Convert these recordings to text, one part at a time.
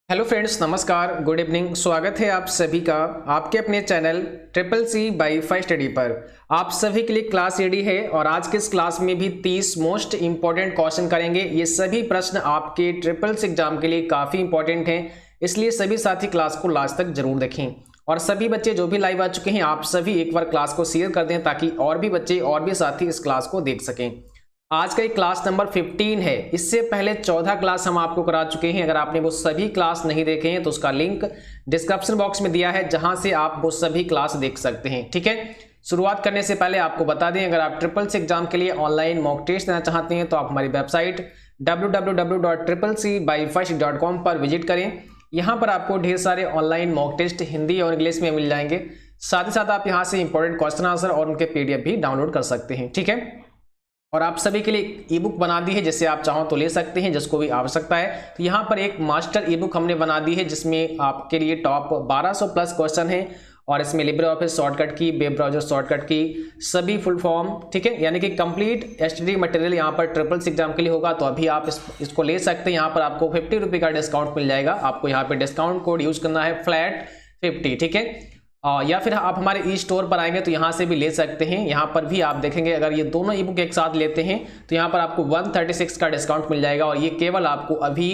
Hello friends, नमस्कार, good evening. स्वागत है आप सभी का आपके अपने channel triple C by fi study पर। आप सभी के लिए क्लास रेडी है और आज के इस क्लास में भी 30 मोस्ट इंपॉर्टेंट क्वेश्चन करेंगे। ये सभी प्रश्न आपके ट्रिपल सी एग्जाम के लिए काफ़ी इंपॉर्टेंट हैं, इसलिए सभी साथी क्लास को लास्ट तक जरूर देखें। और सभी बच्चे जो भी लाइव आ चुके हैं, आप सभी एक बार क्लास को शेयर कर दें ताकि और भी बच्चे और भी साथी इस क्लास को देख सकें। आज का क्लास नंबर 15 है। इससे पहले 14 क्लास हम आपको करा चुके हैं। अगर आपने वो सभी क्लास नहीं देखे हैं तो उसका लिंक डिस्क्रिप्शन बॉक्स में दिया है, जहां से आप वो सभी क्लास देख सकते हैं। ठीक है, शुरुआत करने से पहले आपको बता दें, अगर आप ट्रिपल सी एग्जाम के लिए ऑनलाइन मॉक टेस्ट देना चाहते हैं तो आप हमारी वेबसाइट www.triplec-byfaist.com पर विजिट करें। यहाँ पर आपको ढेर सारे ऑनलाइन मॉक टेस्ट हिंदी और इंग्लिश में मिल जाएंगे। साथ ही साथ आप यहाँ से इंपॉर्टेंट क्वेश्चन आंसर और उनके PDF भी डाउनलोड कर सकते हैं। ठीक है, और आप सभी के लिए ई बुक बना दी है, जिससे आप चाहो तो ले सकते हैं, जिसको भी आवश्यकता है। तो यहाँ पर एक मास्टर ई बुक हमने बना दी है, जिसमें आपके लिए टॉप 1200 प्लस क्वेश्चन है और इसमें लिब्रे ऑफिस शॉर्टकट की, वेब ब्राउजर शॉर्टकट की, सभी फुल फॉर्म। ठीक है, यानी कि कंप्लीट स्टडी मटेरियल यहाँ पर ट्रिपल सी एग्जाम के लिए होगा। तो अभी आप इसको ले सकते हैं। यहाँ पर आपको 50 रुपये का डिस्काउंट मिल जाएगा। आपको यहाँ पे डिस्काउंट कोड यूज करना है फ्लैट 50। ठीक है, या फिर आप हमारे ई स्टोर पर आएंगे तो यहाँ से भी ले सकते हैं। यहाँ पर भी आप देखेंगे, अगर ये दोनों ई बुक एक साथ लेते हैं तो यहाँ पर आपको 136 का डिस्काउंट मिल जाएगा और ये केवल आपको अभी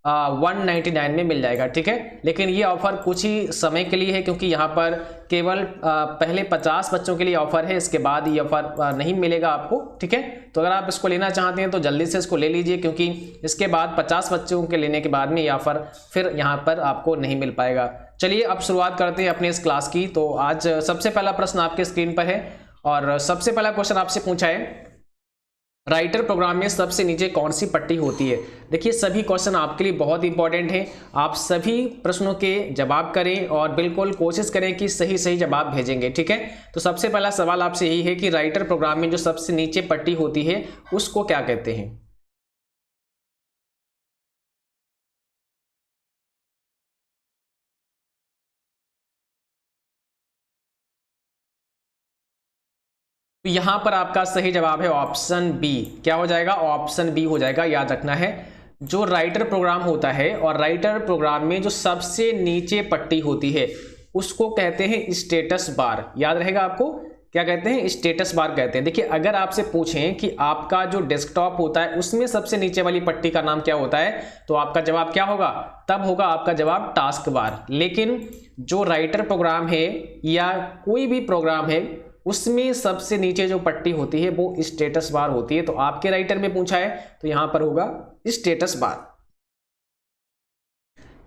199 में मिल जाएगा। ठीक है, लेकिन ये ऑफर कुछ ही समय के लिए है, क्योंकि यहाँ पर केवल पहले 50 बच्चों के लिए ऑफर है। इसके बाद ये ऑफर नहीं मिलेगा आपको। ठीक है, तो अगर आप इसको लेना चाहते हैं तो जल्दी से इसको ले लीजिए, क्योंकि इसके बाद 50 बच्चों के लेने के बाद में ये ऑफर फिर यहाँ पर आपको नहीं मिल पाएगा। चलिए अब शुरुआत करते हैं अपने इस क्लास की। तो आज सबसे पहला प्रश्न आपके स्क्रीन पर है और सबसे पहला क्वेश्चन आपसे पूछा है, राइटर प्रोग्राम में सबसे नीचे कौन सी पट्टी होती है। देखिए, सभी क्वेश्चन आपके लिए बहुत इंपॉर्टेंट हैं। आप सभी प्रश्नों के जवाब करें और बिल्कुल कोशिश करें कि सही सही जवाब भेजेंगे। ठीक है, तो सबसे पहला सवाल आपसे यही है कि राइटर प्रोग्राम में जो सबसे नीचे पट्टी होती है उसको क्या कहते हैं। तो यहां पर आपका सही जवाब है ऑप्शन बी। क्या हो जाएगा? ऑप्शन बी हो जाएगा। याद रखना है, जो राइटर प्रोग्राम होता है और राइटर प्रोग्राम में जो सबसे नीचे पट्टी होती है उसको कहते हैं स्टेटस बार। याद रहेगा आपको, क्या कहते हैं? स्टेटस बार कहते हैं। देखिए, अगर आपसे पूछें कि आपका जो डेस्कटॉप होता है उसमें सबसे नीचे वाली पट्टी का नाम क्या होता है, तो आपका जवाब क्या होगा? तब होगा आपका जवाब टास्क बार। लेकिन जो राइटर प्रोग्राम है या कोई भी प्रोग्राम है उसमें सबसे नीचे जो पट्टी होती है वो स्टेटस बार होती है। तो आपके राइटर में पूछा है तो यहां पर होगा स्टेटस बार।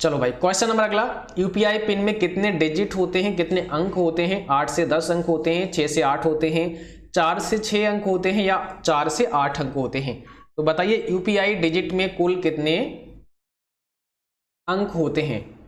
चलो भाई, क्वेश्चन नंबर अगला, यूपीआई पिन में कितने डिजिट होते हैं, कितने अंक होते हैं? 8 से 10 अंक होते हैं, 6 से 8 होते हैं, 4 से 6 अंक होते हैं या 4 से 8 अंक होते हैं? तो बताइए, यूपीआई डिजिट में कुल कितने अंक होते हैं?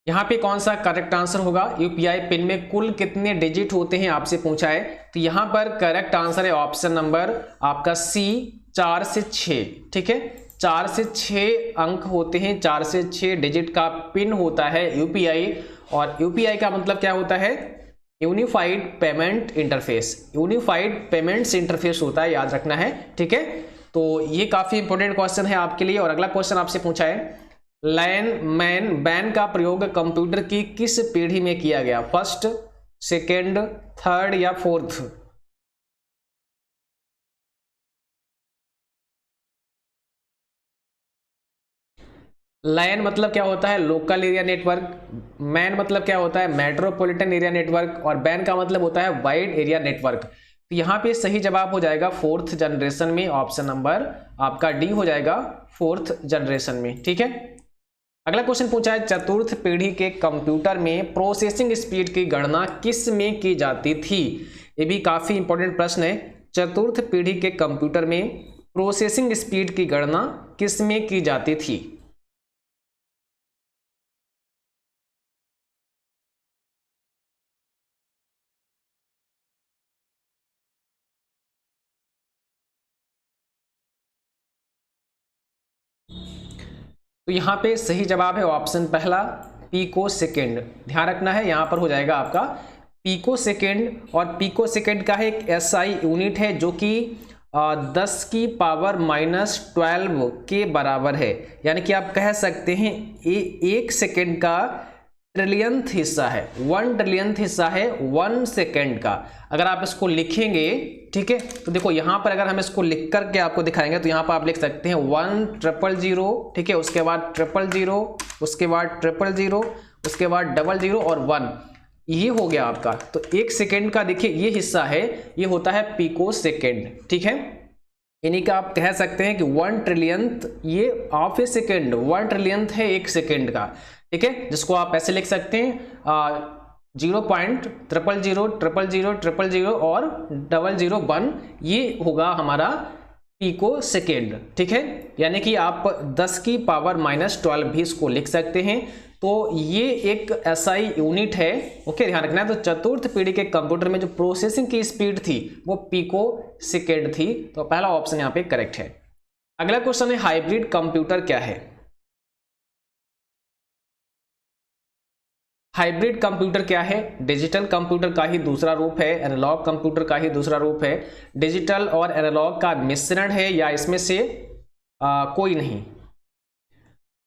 यहाँ पे कौन सा करेक्ट आंसर होगा? यूपीआई पिन में कुल कितने डिजिट होते हैं आपसे पूछा है। तो यहाँ पर करेक्ट आंसर है ऑप्शन नंबर आपका सी, 4 से 6। ठीक है, 4 से 6 अंक होते हैं, 4 से 6 डिजिट का पिन होता है यूपीआई। और यूपीआई का मतलब क्या होता है? Unified payment interface. Unified payments interface होता है, याद रखना है। ठीक है, तो ये काफी इंपॉर्टेंट क्वेश्चन है आपके लिए। और अगला क्वेश्चन आपसे पूछा है, लैन मैन बैन का प्रयोग कंप्यूटर की किस पीढ़ी में किया गया? फर्स्ट, सेकेंड, थर्ड या फोर्थ? लैन मतलब क्या होता है? Local area network. मैन मतलब क्या होता है? Metropolitan area network. और बैन का मतलब होता है वाइड एरिया नेटवर्क। तो यहाँ पे सही जवाब हो जाएगा फोर्थ जनरेशन में। ऑप्शन नंबर आपका डी हो जाएगा, फोर्थ जनरेशन में। ठीक है, अगला क्वेश्चन पूछा है, चतुर्थ पीढ़ी के कंप्यूटर में प्रोसेसिंग स्पीड की गणना किस में की जाती थी? ये भी काफी इंपॉर्टेंट प्रश्न है। चतुर्थ पीढ़ी के कंप्यूटर में प्रोसेसिंग स्पीड की गणना किस में की जाती थी? तो यहाँ पे सही जवाब है ऑप्शन पहला, पिको सेकेंड। ध्यान रखना है, यहाँ पर हो जाएगा आपका पिको सेकेंड, और पिको सेकेंड का है एक एसआई यूनिट है जो कि 10 की पावर -12 के बराबर है। यानी कि आप कह सकते हैं एक सेकेंड का ट्रिलियंथ हिस्सा है, 1 ट्रिलियंथ हिस्सा है 1 सेकेंड का। अगर आप इसको लिखेंगे, ठीक है, तो देखो यहां पर अगर हम इसको लिख करके आपको दिखाएंगे तो यहां पर आप लिख सकते हैं 1,000,000, ठीक है, उसके बाद 0,000, उसके बाद 0,000, उसके बाद 00 और 1, ये हो गया आपका। तो एक सेकेंड का देखिए ये हिस्सा है, ये होता है पिको सेकेंड, ठीक है। यानी कि आप कह सकते हैं कि 1 ट्रिलियंथ ये ऑफ ए सेकेंड, 1 ट्रिलियंथ है एक सेकेंड का, ठीक है, जिसको आप ऐसे लिख सकते हैं 0.000000000 और 001, ये होगा हमारा पिको सेकेंड, ठीक है। यानी कि आप 10 की पावर -12 भी इसको लिख सकते हैं। तो ये एक एसआई यूनिट है, ओके, ध्यान रखना है। तो चतुर्थ पीढ़ी के कंप्यूटर में जो प्रोसेसिंग की स्पीड थी वो पिको सेकेंड थी, तो पहला ऑप्शन यहाँ पे करेक्ट है। अगला क्वेश्चन है हाइब्रिड कंप्यूटर क्या है। हाइब्रिड कंप्यूटर क्या है? डिजिटल कंप्यूटर का ही दूसरा रूप है, एनालॉग कंप्यूटर का ही दूसरा रूप है, डिजिटल और एनालॉग का मिश्रण है, या इसमें से कोई नहीं।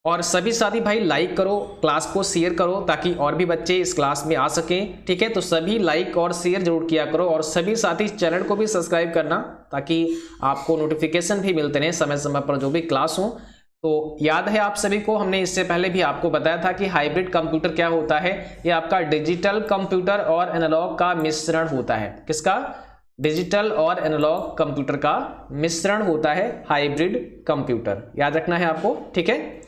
और सभी साथी भाई लाइक करो, क्लास को शेयर करो ताकि और भी बच्चे इस क्लास में आ सकें, ठीक है। तो सभी लाइक और शेयर जरूर किया करो, और सभी साथी चैनल को भी सब्सक्राइब करना ताकि आपको नोटिफिकेशन भी मिलते रहे समय समय पर जो भी क्लास हो। तो याद है आप सभी को, हमने इससे पहले भी आपको बताया था कि हाइब्रिड कंप्यूटर क्या होता है। ये आपका डिजिटल कंप्यूटर और एनालॉग का मिश्रण होता है। किसका? डिजिटल और एनालॉग कंप्यूटर का मिश्रण होता है हाइब्रिड कंप्यूटर, याद रखना है आपको, ठीक है।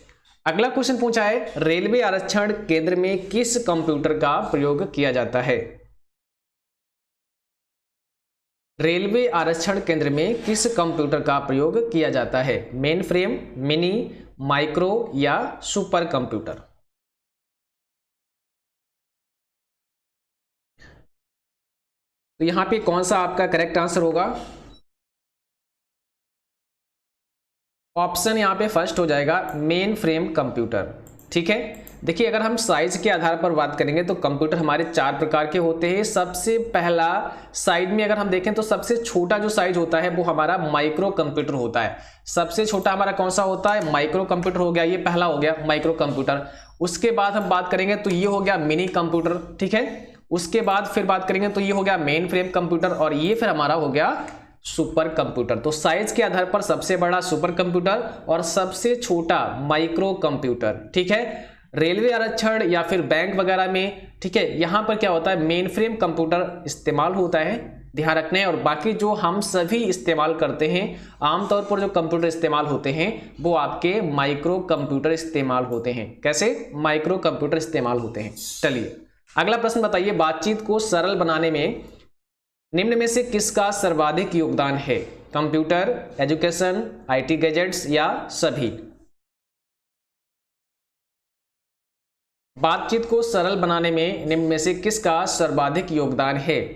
अगला क्वेश्चन पूछा है रेलवे आरक्षण केंद्र में किस कंप्यूटर का प्रयोग किया जाता है। रेलवे आरक्षण केंद्र में किस कंप्यूटर का प्रयोग किया जाता है? मेन फ्रेम, मिनी, माइक्रो या सुपर कंप्यूटर? तो यहां पे कौन सा आपका करेक्ट आंसर होगा? ऑप्शन यहां पे फर्स्ट हो जाएगा मेन फ्रेम कंप्यूटर, ठीक है। देखिए अगर हम साइज के आधार पर बात करेंगे तो कंप्यूटर हमारे 4 प्रकार के होते हैं। सबसे पहला साइज में अगर हम देखें तो सबसे छोटा जो साइज होता है वो हमारा माइक्रो कंप्यूटर होता है। सबसे छोटा हमारा कौन सा होता है? माइक्रो कंप्यूटर हो गया, ये पहला हो गया माइक्रो कंप्यूटर। उसके बाद हम बात करेंगे तो ये हो गया मिनी कंप्यूटर, ठीक है। उसके बाद फिर बात करेंगे तो ये हो गया मेन फ्रेम कंप्यूटर, और ये फिर हमारा हो गया सुपर कंप्यूटर। तो साइज के आधार पर सबसे बड़ा सुपर कंप्यूटर और सबसे छोटा माइक्रो कंप्यूटर, ठीक है। रेलवे आरक्षण या फिर बैंक वगैरह में, ठीक है, यहां पर क्या होता है मेन फ्रेम कंप्यूटर इस्तेमाल होता है, ध्यान रखना है। और बाकी जो हम सभी इस्तेमाल करते हैं, आमतौर पर जो कंप्यूटर इस्तेमाल होते हैं वो आपके माइक्रो कंप्यूटर इस्तेमाल होते हैं। कैसे? माइक्रो कंप्यूटर इस्तेमाल होते हैं। चलिए अगला प्रश्न बताइए, बातचीत को सरल बनाने में निम्न में से किसका सर्वाधिक योगदान है? कंप्यूटर, एजुकेशन, आईटी गैजेट्स या सभी? बातचीत को सरल बनाने में निम्न में से किसका सर्वाधिक योगदान है?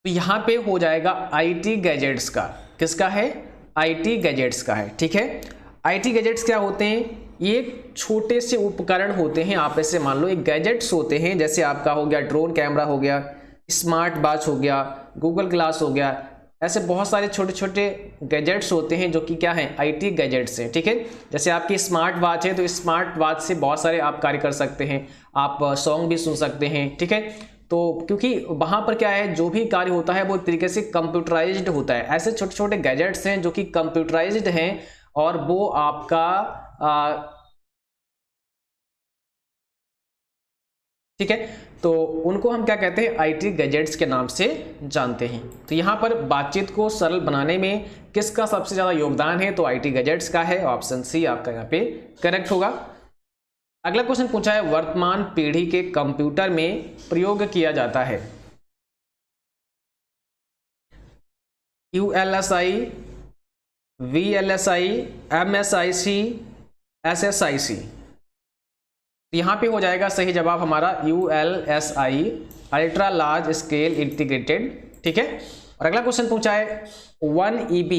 तो यहां पे हो जाएगा आईटी गैजेट्स का। किसका है? आईटी गैजेट्स का है, ठीक है। आईटी गैजेट्स क्या होते हैं? ये छोटे से उपकरण होते हैं, आप ऐसे मान लो एक गैजेट्स होते हैं, जैसे आपका हो गया ड्रोन कैमरा हो गया, स्मार्ट वॉच हो गया, गूगल ग्लास हो गया, ऐसे बहुत सारे छोटे छोटे गैजेट्स होते हैं जो कि क्या है? आईटी गैजेट्स हैं, ठीक है। जैसे आपकी स्मार्ट वॉच है तो स्मार्ट वॉच से बहुत सारे आप कार्य कर सकते हैं, आप सॉन्ग भी सुन सकते हैं, ठीक है। तो क्योंकि वहां पर क्या है, जो भी कार्य होता है वो एक तरीके से कंप्यूटराइज्ड होता है। ऐसे छोटे छोटे गैजेट्स हैं जो कि कंप्यूटराइज्ड हैं और वो आपका ठीक है, तो उनको हम क्या कहते हैं? आईटी गैजेट्स के नाम से जानते हैं। तो यहां पर बातचीत को सरल बनाने में किसका सबसे ज्यादा योगदान है? तो आईटी गैजेट्स का है, ऑप्शन सी आपका यहाँ पे करेक्ट होगा। अगला क्वेश्चन पूछा है वर्तमान पीढ़ी के कंप्यूटर में प्रयोग किया जाता है यूएलएसआई, वीएलएसआई, एमएसआईसी, एसएसआईसी? यहां पे हो जाएगा सही जवाब हमारा ULSI, ultra large scale integrated, ठीक है। और अगला क्वेश्चन पूछा है 1 EB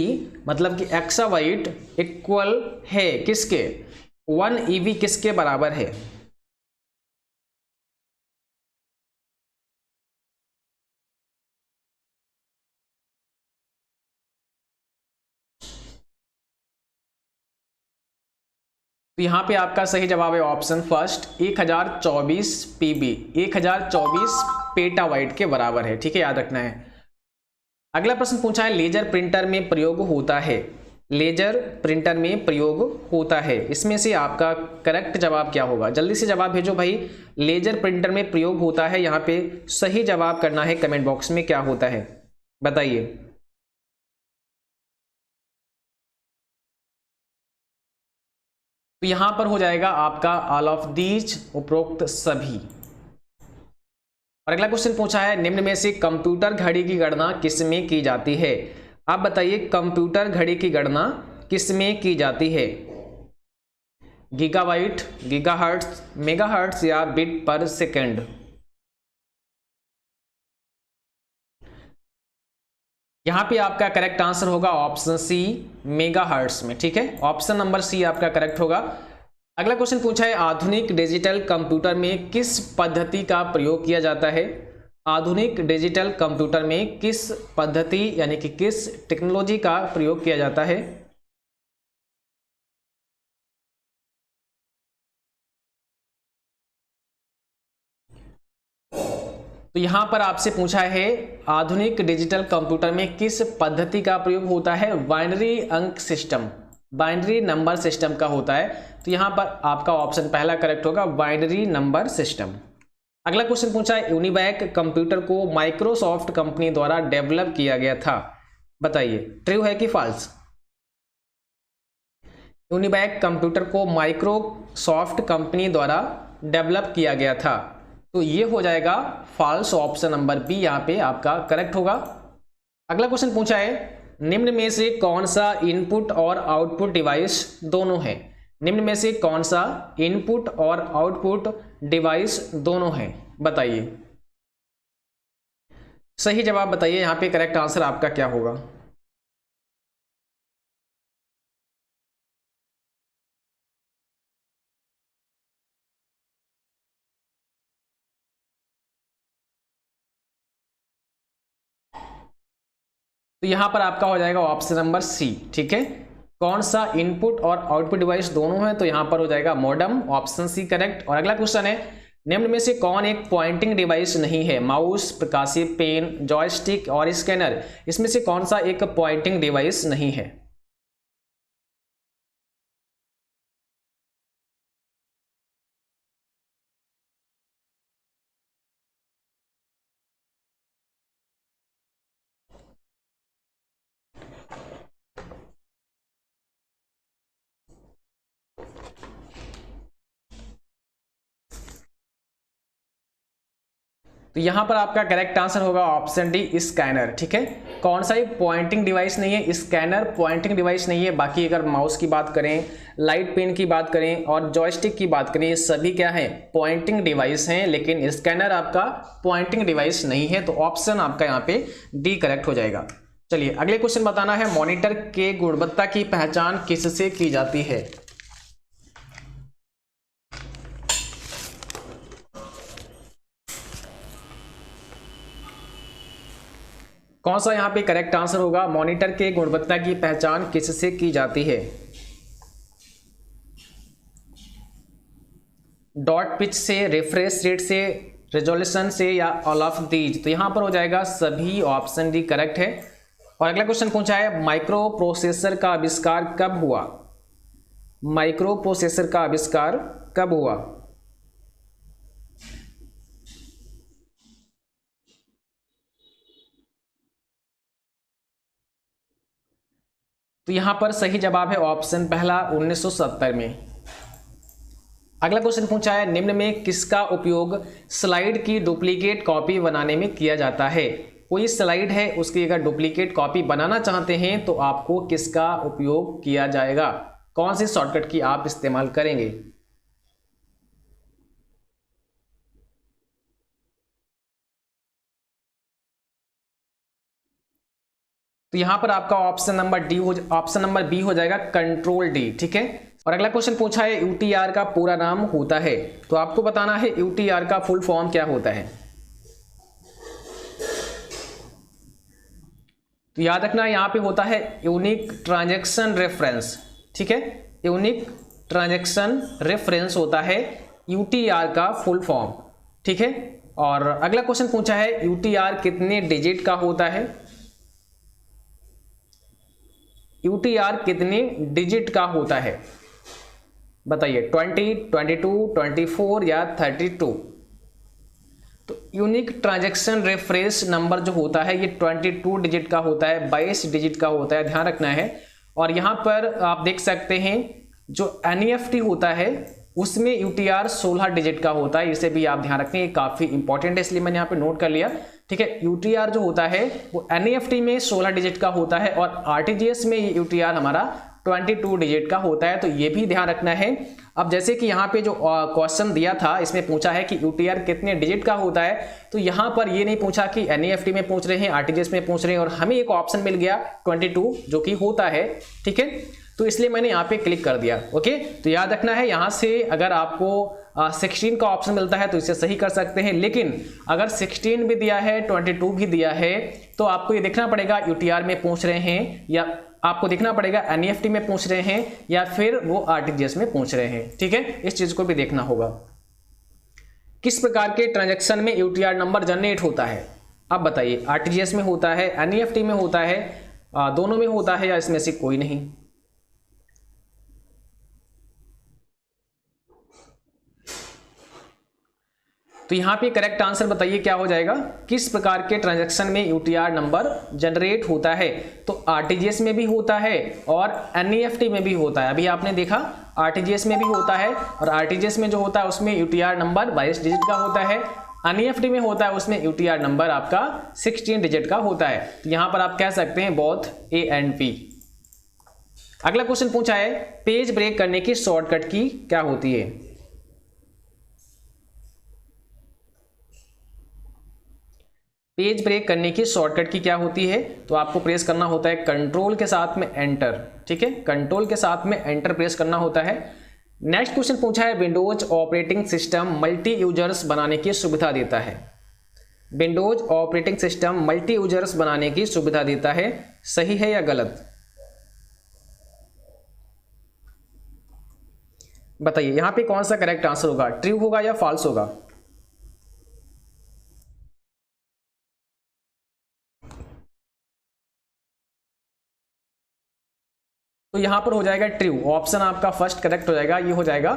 मतलब कि एक्साबाइट इक्वल है किसके? 1 ईवी किसके बराबर है? तो यहाँ पे आपका सही जवाब है ऑप्शन फर्स्ट, 1024 पीबी, 1024 पेटाबाइट के बराबर है। ठीक है, याद रखना है। अगला प्रश्न पूछा है लेजर प्रिंटर में प्रयोग होता है। लेजर प्रिंटर में प्रयोग होता है, इसमें से आपका करेक्ट जवाब क्या होगा? जल्दी से जवाब भेजो भाई। लेजर प्रिंटर में प्रयोग होता है, यहाँ पे सही जवाब करना है कमेंट बॉक्स में, क्या होता है बताइए। तो यहां पर हो जाएगा आपका ऑल ऑफ दीज, उपरोक्त सभी। और अगला क्वेश्चन पूछा है निम्न में से कंप्यूटर घड़ी की गणना किसमें की जाती है? आप बताइए कंप्यूटर घड़ी की गणना किसमें की जाती है? गीगाबाइट, गीगाहर्ट्ज, मेगाहर्ट्ज या बिट पर सेकंड? यहां पे आपका करेक्ट आंसर होगा ऑप्शन सी, मेगाहर्ट्ज में। ठीक है, ऑप्शन नंबर सी आपका करेक्ट होगा। अगला क्वेश्चन पूछा है आधुनिक डिजिटल कंप्यूटर में किस पद्धति का प्रयोग किया जाता है? आधुनिक डिजिटल कंप्यूटर में किस पद्धति यानी कि किस टेक्नोलॉजी का प्रयोग किया जाता है? तो यहां पर आपसे पूछा है आधुनिक डिजिटल कंप्यूटर में किस पद्धति का प्रयोग होता है? बाइनरी अंक सिस्टम, बाइनरी नंबर सिस्टम का होता है। तो यहां पर आपका ऑप्शन पहला करेक्ट होगा, बाइनरी नंबर सिस्टम। अगला क्वेश्चन पूछा है यूनिवैक कंप्यूटर को माइक्रोसॉफ्ट कंपनी द्वारा डेवलप किया गया था, बताइए ट्रू है कि फॉल्स? यूनिवैक कंप्यूटर को माइक्रोसॉफ्ट कंपनी द्वारा डेवलप किया गया था, तो ये हो जाएगा फॉल्स, ऑप्शन नंबर बी यहां पे आपका करेक्ट होगा। अगला क्वेश्चन पूछा है निम्न में से कौन सा इनपुट और आउटपुट डिवाइस दोनों है? निम्न में से कौन सा इनपुट और आउटपुट डिवाइस दोनों है, बताइए। सही जवाब बताइए, यहां पे करेक्ट आंसर आपका क्या होगा? तो यहां पर आपका हो जाएगा ऑप्शन नंबर सी। ठीक है, कौन सा इनपुट और आउटपुट डिवाइस दोनों है? तो यहां पर हो जाएगा मॉडेम, ऑप्शन सी करेक्ट। और अगला क्वेश्चन है निम्न में से कौन एक पॉइंटिंग डिवाइस नहीं है? माउस, प्रकाशीय पेन, जॉयस्टिक और स्कैनर, इसमें से कौन सा एक पॉइंटिंग डिवाइस नहीं है? तो यहां पर आपका करेक्ट आंसर होगा ऑप्शन डी, स्कैनर। ठीक है, कौन सा एक पॉइंटिंग डिवाइस नहीं है? स्कैनर पॉइंटिंग डिवाइस नहीं है। बाकी अगर माउस की बात करें, लाइट पेन की बात करें और जॉयस्टिक की बात करें, ये सभी क्या है? पॉइंटिंग डिवाइस हैं, लेकिन स्कैनर आपका पॉइंटिंग डिवाइस नहीं है। तो ऑप्शन आपका यहाँ पे डी करेक्ट हो जाएगा। चलिए अगले क्वेश्चन बताना है मॉनिटर के गुणवत्ता की पहचान किससे की जाती है? कौन सा यहाँ पे करेक्ट आंसर होगा? मॉनिटर के गुणवत्ता की पहचान किससे की जाती है? डॉट पिच से, रिफ्रेश रेट से, रेजोल्यूशन से या ऑल ऑफ दीज? तो यहां पर हो जाएगा सभी, ऑप्शन डी करेक्ट है। और अगला क्वेश्चन पूछा है माइक्रो प्रोसेसर का आविष्कार कब हुआ? माइक्रो प्रोसेसर का आविष्कार कब हुआ? तो यहां पर सही जवाब है ऑप्शन पहला, 1970 में। अगला क्वेश्चन पूछा है निम्न में किसका उपयोग स्लाइड की डुप्लीकेट कॉपी बनाने में किया जाता है? कोई स्लाइड है, उसकी अगर डुप्लीकेट कॉपी बनाना चाहते हैं तो आपको किसका उपयोग किया जाएगा? कौन सी शॉर्टकट की आप इस्तेमाल करेंगे? तो यहां पर आपका ऑप्शन नंबर बी हो जाएगा, कंट्रोल डी। ठीक है, और अगला क्वेश्चन पूछा है यूटीआर का पूरा नाम होता है, तो आपको बताना है यूटीआर का फुल फॉर्म क्या होता है। तो याद रखना यहाँ पे होता है यूनिक ट्रांजैक्शन रेफरेंस, ठीक है, यूनिक ट्रांजैक्शन रेफरेंस होता है यूटीआर का फुल फॉर्म, ठीक है। और अगला क्वेश्चन पूछा है यूटीआर कितने डिजिट का होता है, यूटीआर कितने डिजिट का होता है बताइए, 20, 22, 24 या 32। तो यूनिक ट्रांजैक्शन रेफरेंस नंबर जो होता है ये 22 डिजिट का होता है, 22 डिजिट का होता है, ध्यान रखना है। और यहाँ पर आप देख सकते हैं जो एनईएफटी होता है उसमें यूटीआर 16 डिजिट का होता है, इसे भी आप ध्यान रखें, ये काफी इंपॉर्टेंट है इसलिए मैंने यहाँ पे नोट कर लिया, ठीक है। यूटीआर जो होता है वो एनईएफटी में 16 डिजिट का होता है और आरटीजीएस में ये यूटीआर हमारा 22 डिजिट का होता है, तो ये भी ध्यान रखना है। अब जैसे कि यहाँ पे जो क्वेश्चन दिया था इसमें पूछा है कि यूटीआर कितने डिजिट का होता है, तो यहाँ पर ये नहीं पूछा कि एनईएफटी में पूछ रहे हैं, आरटीजीएस में पूछ रहे हैं, और हमें एक ऑप्शन मिल गया 22 जो कि होता है, ठीक है। तो इसलिए मैंने यहाँ पे क्लिक कर दिया, ओके। तो याद रखना है यहाँ से अगर आपको 16 का ऑप्शन मिलता है तो इसे सही कर सकते हैं, लेकिन अगर 16 भी दिया है 22 भी दिया है तो आपको ये देखना पड़ेगा यूटीआर में पूछ रहे हैं या आपको देखना पड़ेगा एनईएफटी में पूछ रहे हैं या फिर वो आरटीजीएस में पूछ रहे हैं, ठीक है। इस चीज को भी देखना होगा। किस प्रकार के ट्रांजैक्शन में यूटीआर नंबर जनरेट होता है, आप बताइए, आरटीजीएस में होता है, एनईएफटी में होता है, दोनों में होता है या इसमें से कोई नहीं। तो यहां पे करेक्ट आंसर बताइए क्या हो जाएगा, किस प्रकार के ट्रांजैक्शन में यूटीआर नंबर जनरेट होता है। तो आरटीजीएस में भी होता है और एनईएफटी में भी होता है। अभी आपने देखा आरटीजीएस में भी होता है और आरटीजीएस में जो होता है उसमें यूटीआर नंबर 22 डिजिट का होता है, एनईएफटी में होता है उसमें यूटीआर नंबर आपका 16 डिजिट का होता है। तो यहां पर आप कह सकते हैं बोथ ए एंड बी। अगला क्वेश्चन पूछा है पेज ब्रेक करने की शॉर्टकट की क्या होती है। पेज ब्रेक करने की शॉर्टकट की क्या होती है, तो आपको प्रेस करना होता है कंट्रोल के साथ में एंटर, ठीक है, कंट्रोल के साथ में एंटर प्रेस करना होता है। नेक्स्ट क्वेश्चन पूछा है Windows operating system multi users बनाने की सुविधा देता है। Windows operating system multi users बनाने की सुविधा देता है, सही है या गलत बताइए। यहां पे कौन सा करेक्ट आंसर होगा, ट्रू होगा या फॉल्स होगा। तो यहां पर हो जाएगा ट्रू, ऑप्शन आपका फर्स्ट करेक्ट हो जाएगा, ये हो जाएगा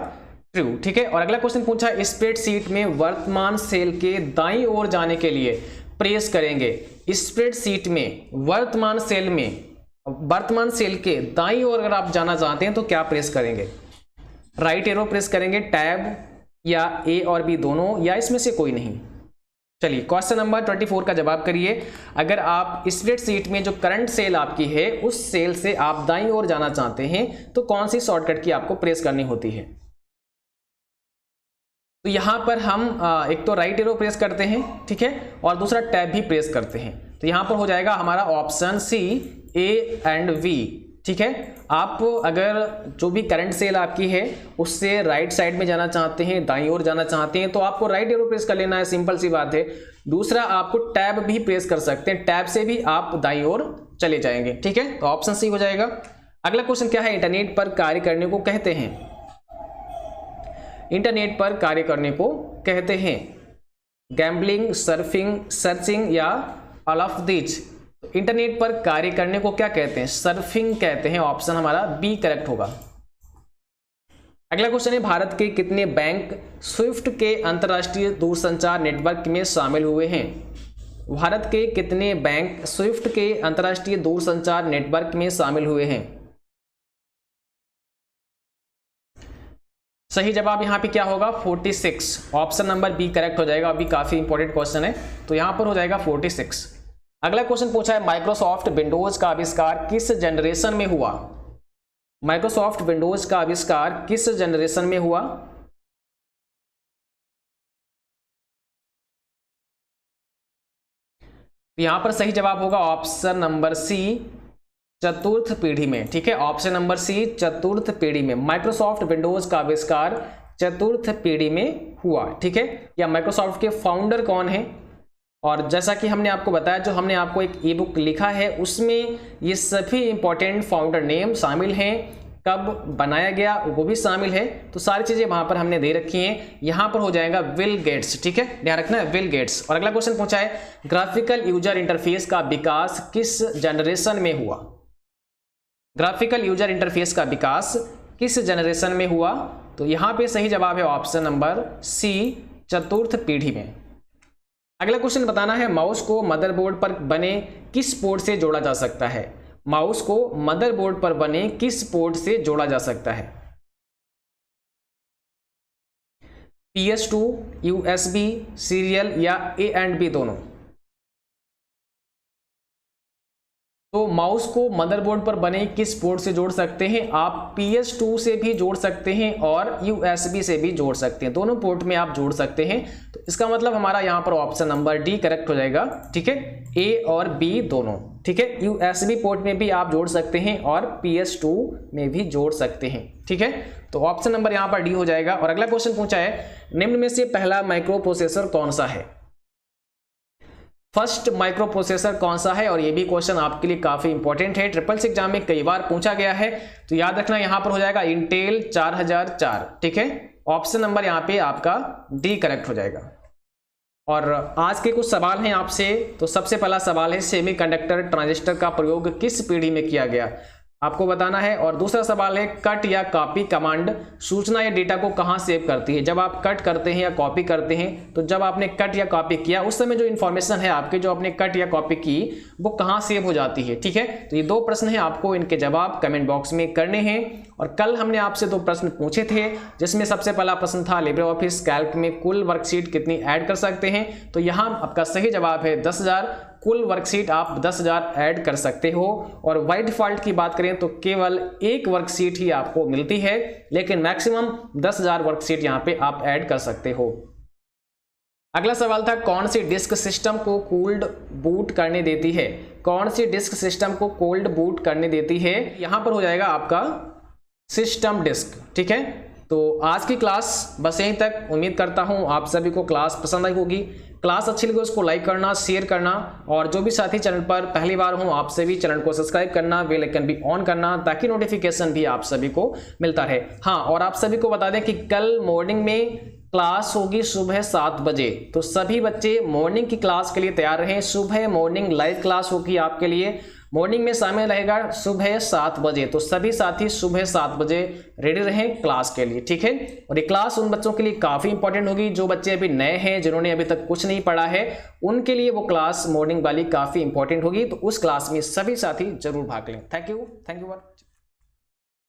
ट्रू, ठीक है। और अगला क्वेश्चन पूछा है स्प्रेडशीट में वर्तमान सेल के दाईं ओर जाने के लिए प्रेस करेंगे। स्प्रेडशीट में वर्तमान सेल के दाईं ओर अगर आप जाना चाहते हैं तो क्या प्रेस करेंगे, राइट एरो प्रेस करेंगे, टैब या ए और बी दोनों, या इसमें से कोई नहीं। चलिए क्वेश्चन नंबर 24 का जवाब करिए। अगर आप स्प्रेडशीट में जो करंट सेल आपकी है उस सेल से आप दाईं ओर जाना चाहते हैं तो कौन सी शॉर्टकट की आपको प्रेस करनी होती है। तो यहां पर हम एक तो राइट एरो प्रेस करते हैं, ठीक है, और दूसरा टैब भी प्रेस करते हैं। तो यहां पर हो जाएगा हमारा option C, A and B, ठीक है। आप अगर जो भी करंट सेल आपकी है उससे राइट साइड में जाना चाहते हैं, दाईं ओर जाना चाहते हैं, तो आपको राइट एरो प्रेस कर लेना है, सिंपल सी बात है। दूसरा आपको टैब भी प्रेस कर सकते हैं, टैब से भी आप दाईं ओर चले जाएंगे, ठीक है। तो ऑप्शन सी हो जाएगा। अगला क्वेश्चन क्या है, इंटरनेट पर कार्य करने को कहते हैं। इंटरनेट पर कार्य करने को कहते हैं गैम्बलिंग, सर्फिंग, सर्चिंग या ऑल ऑफ दिस। इंटरनेट पर कार्य करने को क्या कहते हैं, सर्फिंग कहते हैं, ऑप्शन हमारा बी करेक्ट होगा। अगला क्वेश्चन है भारत के कितने बैंक स्विफ्ट के अंतरराष्ट्रीय दूरसंचार नेटवर्क में शामिल हुए हैं। भारत के कितने बैंक स्विफ्ट के अंतरराष्ट्रीय दूरसंचार नेटवर्क में शामिल हुए हैं। सही जवाब यहां पे क्या होगा, 46, ऑप्शन नंबर बी करेक्ट हो जाएगा। अभी काफी इंपॉर्टेंट क्वेश्चन है तो यहां पर हो जाएगा 46। अगला क्वेश्चन पूछा है माइक्रोसॉफ्ट विंडोज का आविष्कार किस जनरेशन में हुआ। माइक्रोसॉफ्ट विंडोज का आविष्कार किस जनरेशन में हुआ। यहां पर सही जवाब होगा ऑप्शन नंबर सी, चतुर्थ पीढ़ी में, ठीक है, ऑप्शन नंबर सी चतुर्थ पीढ़ी में। माइक्रोसॉफ्ट विंडोज का आविष्कार चतुर्थ पीढ़ी में हुआ, ठीक है। या माइक्रोसॉफ्ट के फाउंडर कौन है? और जैसा कि हमने आपको बताया, जो हमने आपको एक ई बुक लिखा है उसमें ये सभी इंपॉर्टेंट फाउंडर नेम शामिल हैं, कब बनाया गया वो भी शामिल है, तो सारी चीजें वहां पर हमने दे रखी हैं। यहां पर हो जाएगा बिल गेट्स, ठीक है, ध्यान रखना है बिल गेट्स। और अगला क्वेश्चन पूछा है ग्राफिकल यूजर इंटरफेस का विकास किस जनरेशन में हुआ? ग्राफिकल यूजर इंटरफेस का विकास किस जनरेशन में हुआ? तो यहां पे सही जवाब है ऑप्शन नंबर सी चतुर्थ पीढ़ी में। अगला क्वेश्चन बताना है माउस को मदरबोर्ड पर बने किस पोर्ट से जोड़ा जा सकता है? माउस को मदरबोर्ड पर बने किस पोर्ट से जोड़ा जा सकता है? PS2, USB, सीरियल या A एंड B दोनों? तो माउस को मदरबोर्ड पर बने किस पोर्ट से जोड़ सकते हैं? आप PS2 से भी जोड़ सकते हैं और USB से भी जोड़ सकते हैं, दोनों पोर्ट में आप जोड़ सकते हैं। तो इसका मतलब हमारा यहाँ पर ऑप्शन नंबर डी करेक्ट हो जाएगा, ठीक है, A और B दोनों, ठीक है। USB पोर्ट में भी आप जोड़ सकते हैं और PS2 में भी जोड़ सकते हैं, ठीक है। तो ऑप्शन नंबर यहाँ पर डी हो जाएगा। और अगला क्वेश्चन पूछा है निम्न में से पहला माइक्रो प्रोसेसर कौन सा है? फर्स्ट माइक्रो प्रोसेसर कौन सा है? और ये भी क्वेश्चन आपके लिए काफी इंपॉर्टेंट है, ट्रिपल एग्जाम में कई बार पूछा गया है, तो याद रखना यहां पर हो जाएगा इंटेल 4004, ठीक है। ऑप्शन नंबर यहां पे आपका डी करेक्ट हो जाएगा। और आज के कुछ सवाल हैं आपसे। तो सबसे पहला सवाल है सेमीकंडक्टर ट्रांजिस्टर का प्रयोग किस पीढ़ी में किया गया? आपको बताना है। और दूसरा सवाल है कट या कॉपी कमांड सूचना या डेटा को कहां सेव करती है? जब आप कट करते हैं या कॉपी करते हैं, तो जब आपने कट या कॉपी किया उस समय जो इन्फॉर्मेशन है आपके, जो आपने कट या कॉपी की, वो कहां सेव हो जाती है, ठीक है। तो ये दो प्रश्न हैं, आपको इनके जवाब कमेंट बॉक्स में करने हैं। और कल हमने आपसे दो प्रश्न पूछे थे, जिसमें सबसे पहला प्रश्न था लिब्रे ऑफिस कैल्क में कुल वर्कशीट कितनी ऐड कर सकते हैं? तो यहाँ आपका सही जवाब है 10,000। कुल वर्कशीट आप 10,000 ऐड कर सकते हो। और बाय डिफॉल्ट की बात करें तो केवल एक वर्कशीट ही आपको मिलती है, लेकिन मैक्सिमम 10,000 वर्कशीट यहाँ पे आप ऐड कर सकते हो। अगला सवाल था कौन सी डिस्क सिस्टम को कोल्ड बूट करने देती है? कौन सी डिस्क सिस्टम को कोल्ड बूट करने देती है? यहां पर हो जाएगा आपका सिस्टम डिस्क, ठीक है। तो आज की क्लास बस यहीं तक। उम्मीद करता हूं आप सभी को क्लास पसंद आई होगी। क्लास अच्छी लगी उसको लाइक करना, शेयर करना, और जो भी साथी चैनल पर पहली बार हो आप सभी चैनल को सब्सक्राइब करना, बेल आइकन भी ऑन करना, ताकि नोटिफिकेशन भी आप सभी को मिलता रहे। हाँ, और आप सभी को बता दें कि कल मॉर्निंग में क्लास होगी सुबह 7 बजे, तो सभी बच्चे मॉर्निंग की क्लास के लिए तैयार रहें। सुबह मॉर्निंग लाइव क्लास होगी आपके लिए, मॉर्निंग में शामिल रहेगा सुबह 7 बजे, तो सभी साथी सुबह 7 बजे रेडी रहें क्लास के लिए, ठीक है। और ये क्लास उन बच्चों के लिए काफी इंपॉर्टेंट होगी जो बच्चे अभी नए हैं, जिन्होंने अभी तक कुछ नहीं पढ़ा है, उनके लिए वो क्लास मॉर्निंग वाली काफी इंपॉर्टेंट होगी। तो उस क्लास में सभी साथी जरूर भाग लें। Thank you for